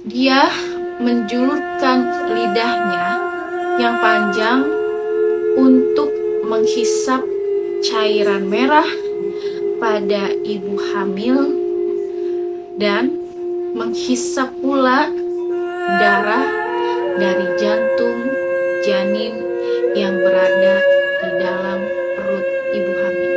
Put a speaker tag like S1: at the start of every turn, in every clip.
S1: Dia menjulurkan lidahnya yang panjang untuk menghisap cairan merah pada ibu hamil dan menghisap pula darah dari jantung janin yang berada di dalam perut ibu hamil.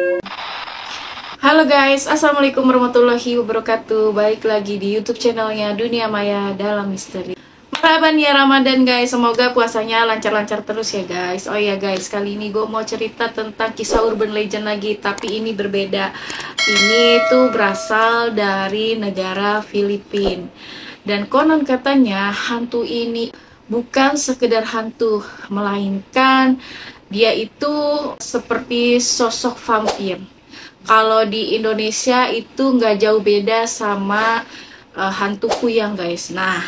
S1: Halo guys, assalamualaikum warahmatullahi wabarakatuh. Balik lagi di YouTube channelnya Dunia Maya Dalam Misteri. Marhaban ya Ramadan guys, semoga puasanya lancar-lancar terus ya guys. Oh ya guys, kali ini gue mau cerita tentang kisah urban legend lagi, tapi ini berbeda. Ini tuh berasal dari negara Filipina. Dan konon katanya hantu ini bukan sekedar hantu, melainkan dia itu seperti sosok vampir. Kalau di Indonesia itu nggak jauh beda sama hantu kuyang guys. Nah,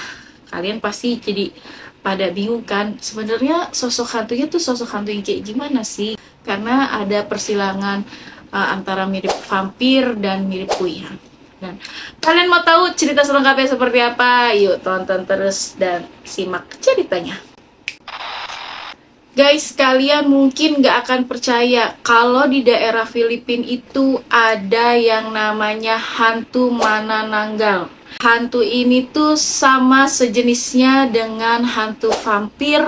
S1: kalian pasti jadi pada bingung kan, sebenarnya sosok hantunya tuh sosok hantu yang kayak gimana sih? Karena ada persilangan antara mirip vampir dan mirip kuyang. Dan kalian mau tahu cerita selengkapnya seperti apa? Yuk tonton terus dan simak ceritanya. Guys, kalian mungkin gak akan percaya kalau di daerah Filipina itu ada yang namanya hantu Manananggal. Hantu ini tuh sama sejenisnya dengan hantu vampir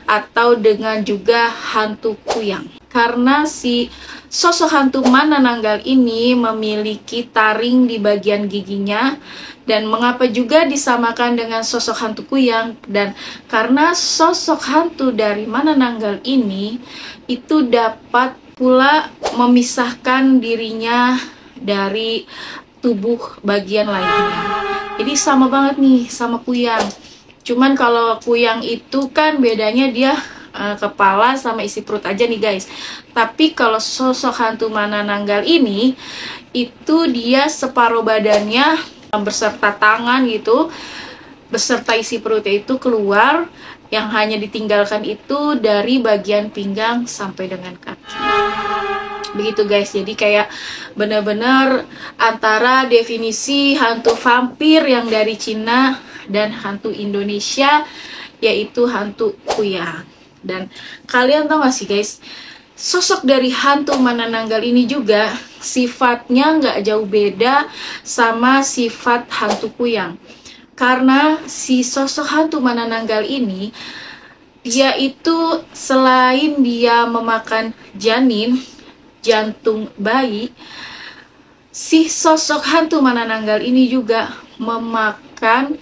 S1: atau dengan juga hantu kuyang. Karena si sosok hantu Manananggal ini memiliki taring di bagian giginya. Dan mengapa juga disamakan dengan sosok hantu kuyang? Dan karena sosok hantu dari Manananggal ini itu dapat pula memisahkan dirinya dari tubuh bagian lainnya. Jadi sama banget nih sama kuyang. Cuman kalau kuyang itu kan bedanya dia kepala sama isi perut aja nih guys. Tapi kalau sosok hantu Manananggal ini itu dia separuh badannya beserta tangan gitu, beserta isi perutnya itu keluar, yang hanya ditinggalkan itu dari bagian pinggang sampai dengan kaki. Begitu guys, jadi kayak bener-bener antara definisi hantu vampir yang dari Cina dan hantu Indonesia, yaitu hantu kuyang. Dan kalian tahu gak sih guys, sosok dari hantu Manananggal ini juga sifatnya nggak jauh beda sama sifat hantu kuyang. Karena si sosok hantu Manananggal ini, dia itu selain dia memakan janin, jantung bayi, si sosok hantu Manananggal ini juga memakan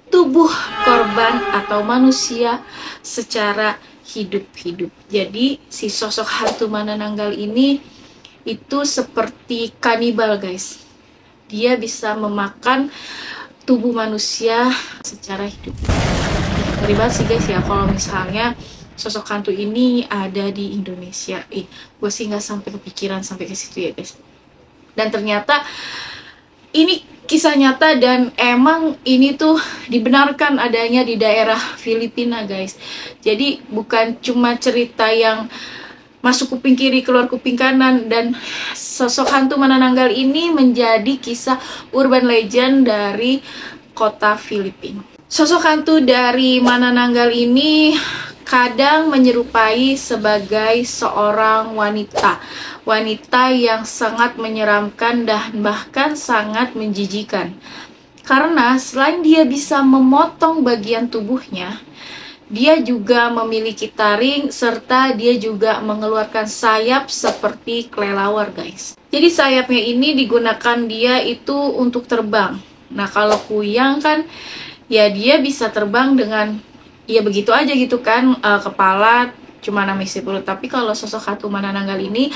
S1: tubuh korban atau manusia secara hidup-hidup. Jadi si sosok hantu Manananggal ini itu seperti kanibal guys. Dia bisa memakan tubuh manusia secara hidup. Ngeri banget sih guys ya kalau misalnya sosok hantu ini ada di Indonesia. Gue sih nggak sampai kepikiran sampai ke situ ya guys. Dan ternyata ini kisah nyata dan emang ini tuh dibenarkan adanya di daerah Filipina guys. Jadi bukan cuma cerita yang masuk kuping kiri keluar kuping kanan. Dan sosok hantu Manananggal ini menjadi kisah urban legend dari kota Filipina. Sosok hantu dari Manananggal ini kadang menyerupai sebagai seorang wanita yang sangat menyeramkan dan bahkan sangat menjijikan. Karena selain dia bisa memotong bagian tubuhnya, dia juga memiliki taring serta dia juga mengeluarkan sayap seperti kelelawar guys. Jadi sayapnya ini digunakan dia itu untuk terbang. Nah kalau kuyang kan ya dia bisa terbang dengan ya begitu aja gitu kan, kepala cuma nama isi perut. Tapi kalau sosok hantu Manananggal ini,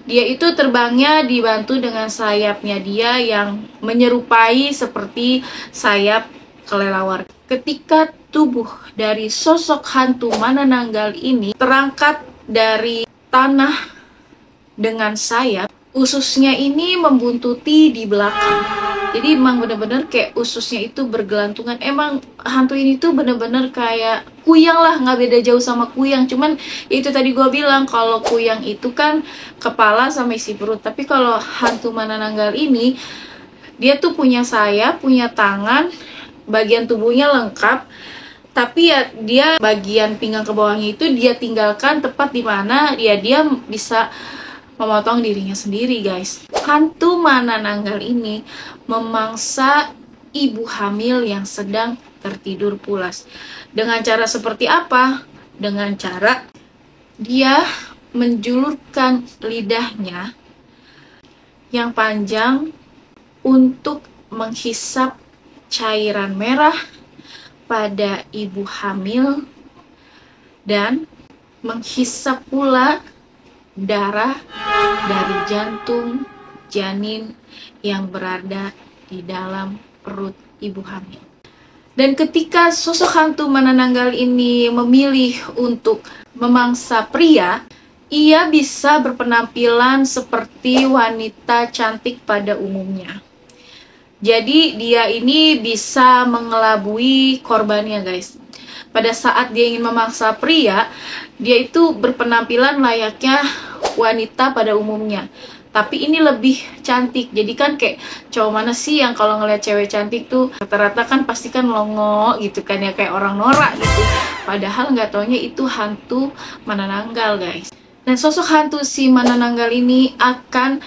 S1: dia itu terbangnya dibantu dengan sayapnya dia yang menyerupai seperti sayap kelelawar. Ketika tubuh dari sosok hantu Manananggal ini terangkat dari tanah dengan sayap, ususnya ini membuntuti di belakang. Jadi emang bener-bener kayak ususnya itu bergelantungan. Emang hantu ini tuh bener-bener kayak kuyang lah, nggak beda jauh sama kuyang. Cuman ya itu tadi gue bilang, kalau kuyang itu kan kepala sama isi perut. Tapi kalau hantu Manananggal ini, dia tuh punya sayap, punya tangan, bagian tubuhnya lengkap, tapi ya dia bagian pinggang ke bawahnya itu dia tinggalkan tepat di mana dia bisa memotong dirinya sendiri, guys. Hantu Manananggal ini memangsa ibu hamil yang sedang tertidur pulas. Dengan cara seperti apa? Dengan cara dia menjulurkan lidahnya yang panjang untuk menghisap cairan merah pada ibu hamil dan menghisap pula darah dari jantung janin yang berada di dalam perut ibu hamil. Dan ketika sosok hantu Manananggal ini memilih untuk memangsa pria, ia bisa berpenampilan seperti wanita cantik pada umumnya. Jadi dia ini bisa mengelabui korbannya, guys. Pada saat dia ingin memaksa pria, dia itu berpenampilan layaknya wanita pada umumnya. Tapi ini lebih cantik. Jadi kan kayak cowok mana sih yang kalau ngeliat cewek cantik tuh rata-rata kan pasti kan longo gitu kan ya, kayak orang norak gitu. Padahal nggak taunya itu hantu Manananggal, guys. Dan sosok hantu si Manananggal ini akan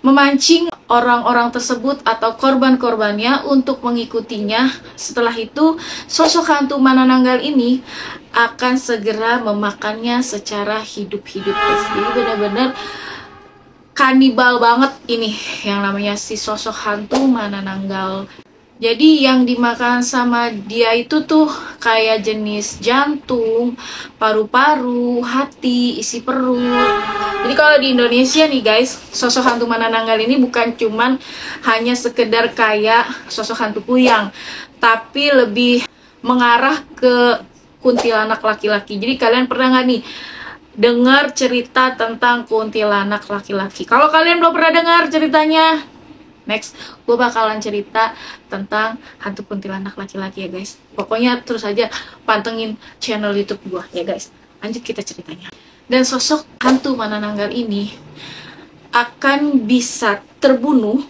S1: memancing orang-orang tersebut atau korban-korbannya untuk mengikutinya. Setelah itu, sosok hantu Manananggal ini akan segera memakannya secara hidup-hidup. Jadi benar-benar kanibal banget ini yang namanya si sosok hantu Manananggal. Jadi yang dimakan sama dia itu tuh kayak jenis jantung, paru-paru, hati, isi perut. Jadi kalau di Indonesia nih guys, sosok hantu Manananggal ini bukan cuman hanya sekedar kayak sosok hantu kuyang, tapi lebih mengarah ke kuntilanak laki-laki. Jadi kalian pernah nggak nih dengar cerita tentang kuntilanak laki-laki? Kalau kalian belum pernah dengar ceritanya, next, gue bakalan cerita tentang hantu kuntilanak laki-laki ya guys. Pokoknya terus aja pantengin channel YouTube gue ya guys. Lanjut kita ceritanya. Dan sosok hantu Manananggal ini akan bisa terbunuh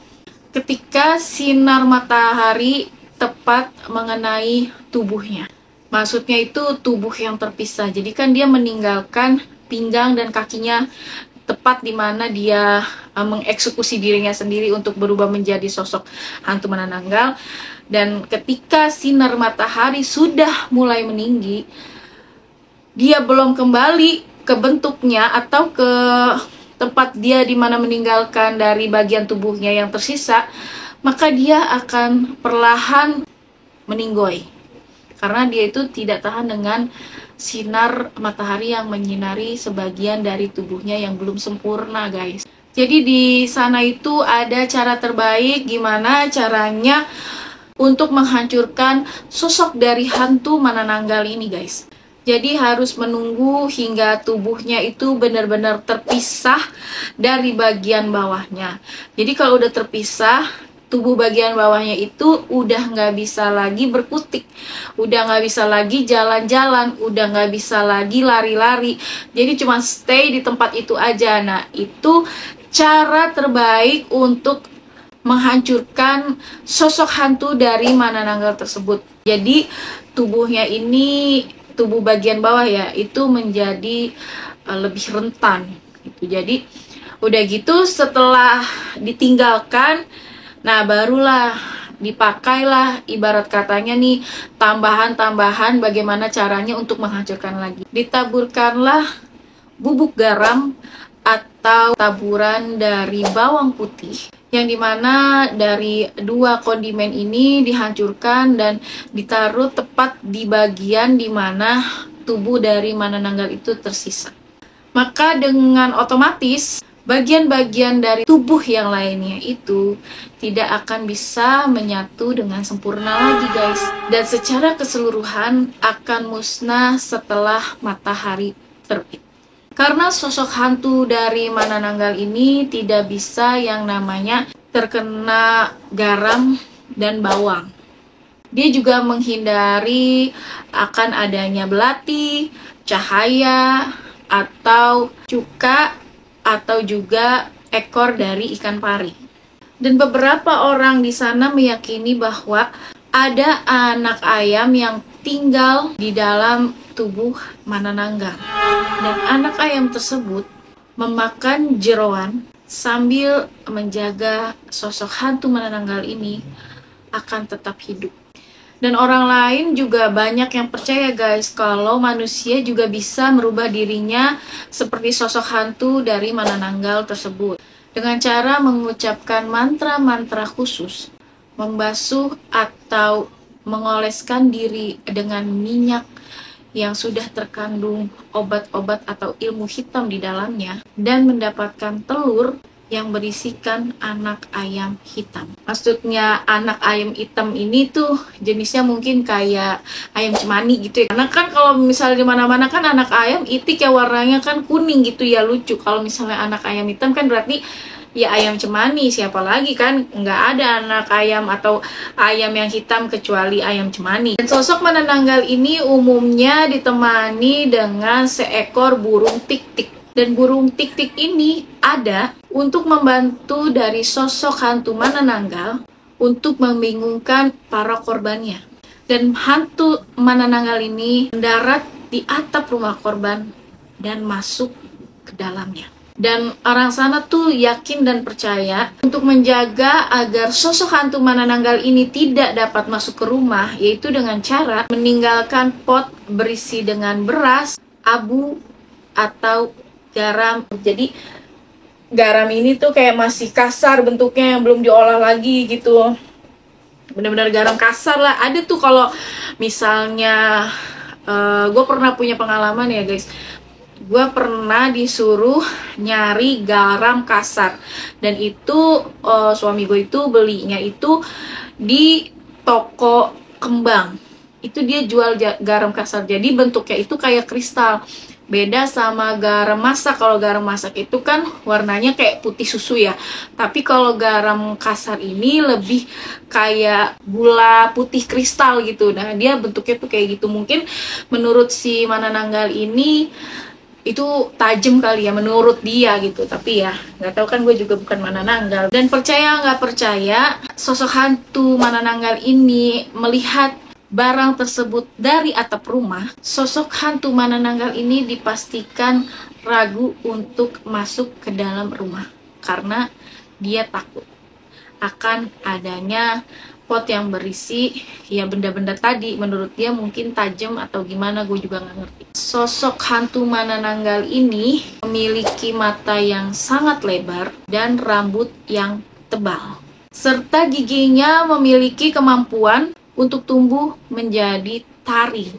S1: ketika sinar matahari tepat mengenai tubuhnya. Maksudnya itu tubuh yang terpisah. Jadi kan dia meninggalkan pinggang dan kakinya tepat di mana dia mengeksekusi dirinya sendiri untuk berubah menjadi sosok hantu Manananggal. Dan ketika sinar matahari sudah mulai meninggi, dia belum kembali ke bentuknya atau ke tempat dia di mana meninggalkan dari bagian tubuhnya yang tersisa, maka dia akan perlahan meninggoy. Karena dia itu tidak tahan dengan sinar matahari yang menyinari sebagian dari tubuhnya yang belum sempurna, guys. Jadi di sana itu ada cara terbaik gimana caranya untuk menghancurkan sosok dari hantu Manananggal ini, guys. Jadi harus menunggu hingga tubuhnya itu benar-benar terpisah dari bagian bawahnya. Jadi kalau udah terpisah, tubuh bagian bawahnya itu udah nggak bisa lagi berkutik, udah nggak bisa lagi jalan-jalan, udah nggak bisa lagi lari-lari. Jadi cuma stay di tempat itu aja. Nah, itu cara terbaik untuk menghancurkan sosok hantu dari Manananggal tersebut. Jadi tubuhnya ini, tubuh bagian bawah ya, itu menjadi lebih rentan gitu. Jadi udah gitu setelah ditinggalkan, nah barulah dipakailah ibarat katanya nih tambahan-tambahan bagaimana caranya untuk menghancurkan lagi. Ditaburkanlah bubuk garam atau taburan dari bawang putih, yang dimana dari dua kondimen ini dihancurkan dan ditaruh tepat di bagian dimana tubuh dari Manananggal itu tersisa. Maka dengan otomatis bagian-bagian dari tubuh yang lainnya itu tidak akan bisa menyatu dengan sempurna lagi, guys. Dan secara keseluruhan akan musnah setelah matahari terbit. Karena sosok hantu dari Manananggal ini tidak bisa yang namanya terkena garam dan bawang. Dia juga menghindari akan adanya belati, cahaya, atau cuka, atau juga ekor dari ikan pari. Dan beberapa orang di sana meyakini bahwa ada anak ayam yang tinggal di dalam tubuh Manananggal. Dan anak ayam tersebut memakan jeroan sambil menjaga sosok hantu Manananggal ini akan tetap hidup. Dan orang lain juga banyak yang percaya guys, kalau manusia juga bisa merubah dirinya seperti sosok hantu dari Manananggal tersebut. Dengan cara mengucapkan mantra-mantra khusus, membasuh atau mengoleskan diri dengan minyak yang sudah terkandung obat-obat atau ilmu hitam di dalamnya, dan mendapatkan telur yang berisikan anak ayam hitam. Maksudnya anak ayam hitam ini tuh jenisnya mungkin kayak ayam cemani gitu ya. Karena kan kalau misalnya di mana-mana kan anak ayam itik ya warnanya kan kuning gitu ya, lucu. Kalau misalnya anak ayam hitam kan berarti ya ayam cemani, siapa lagi kan, nggak ada anak ayam atau ayam yang hitam kecuali ayam cemani. Dan sosok Manananggal ini umumnya ditemani dengan seekor burung tik-tik. Dan burung tik-tik ini ada untuk membantu dari sosok hantu Manananggal untuk membingungkan para korbannya. Dan hantu Manananggal ini mendarat di atap rumah korban dan masuk ke dalamnya. Dan orang sana tuh yakin dan percaya untuk menjaga agar sosok hantu Manananggal ini tidak dapat masuk ke rumah, yaitu dengan cara meninggalkan pot berisi dengan beras, abu, atau garam. Jadi garam ini tuh kayak masih kasar bentuknya, yang belum diolah lagi gitu, benar-benar garam kasar lah. Ada tuh kalau misalnya gue pernah punya pengalaman ya guys, gue pernah disuruh nyari garam kasar, dan itu suami gue itu belinya itu di toko kembang. Itu dia jual garam kasar, jadi bentuknya itu kayak kristal. Beda sama garam masak. Kalau garam masak itu kan warnanya kayak putih susu ya, tapi kalau garam kasar ini lebih kayak gula putih kristal gitu. Nah dia bentuknya tuh kayak gitu. Mungkin menurut si Manananggal ini itu tajam kali ya menurut dia gitu, tapi ya nggak tahu kan, gue juga bukan Manananggal. Dan percaya nggak percaya, sosok hantu Manananggal ini melihat barang tersebut dari atap rumah, sosok hantu Manananggal ini dipastikan ragu untuk masuk ke dalam rumah karena dia takut akan adanya pot yang berisi ya benda-benda tadi. Menurut dia mungkin tajam atau gimana, gue juga nggak ngerti. Sosok hantu Manananggal ini memiliki mata yang sangat lebar dan rambut yang tebal, serta giginya memiliki kemampuan untuk tumbuh menjadi taring,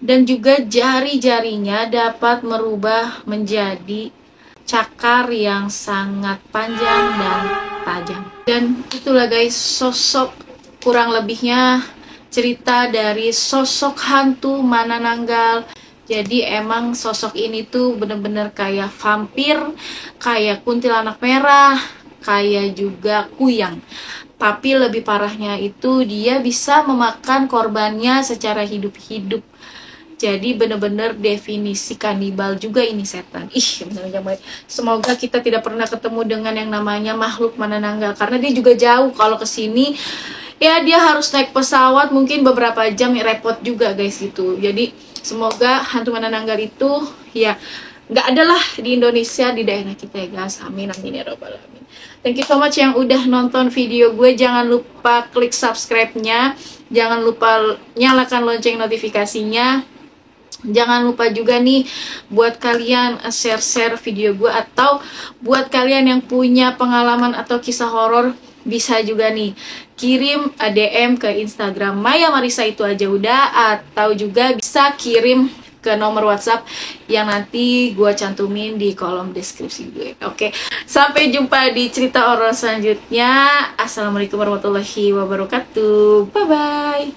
S1: dan juga jari-jarinya dapat merubah menjadi cakar yang sangat panjang dan tajam. Dan itulah guys sosok kurang lebihnya cerita dari sosok hantu Manananggal. Jadi emang sosok ini tuh bener-bener kayak vampir, kayak kuntilanak merah, kayak juga kuyang. Tapi lebih parahnya itu dia bisa memakan korbannya secara hidup-hidup. Jadi bener-bener definisi kanibal juga ini setan. Bener-bener. Semoga kita tidak pernah ketemu dengan yang namanya makhluk Manananggal, karena dia juga jauh. Kalau kesini ya dia harus naik pesawat mungkin beberapa jam, ya repot juga guys gitu. Jadi semoga hantu Manananggal itu ya nggak ada lah di Indonesia, di daerah kita ya guys. Amin amin ya robbal alamin. Thank you so much yang udah nonton video gue. Jangan lupa klik subscribe-nya, jangan lupa nyalakan lonceng notifikasinya. Jangan lupa juga nih buat kalian share-share video gue, atau buat kalian yang punya pengalaman atau kisah horor bisa juga nih kirim DM ke Instagram Maya Marissa itu aja udah, atau juga bisa kirim ke nomor WhatsApp yang nanti gue cantumin di kolom deskripsi gue. Oke, sampai jumpa di cerita horor selanjutnya. Assalamualaikum warahmatullahi wabarakatuh. Bye bye.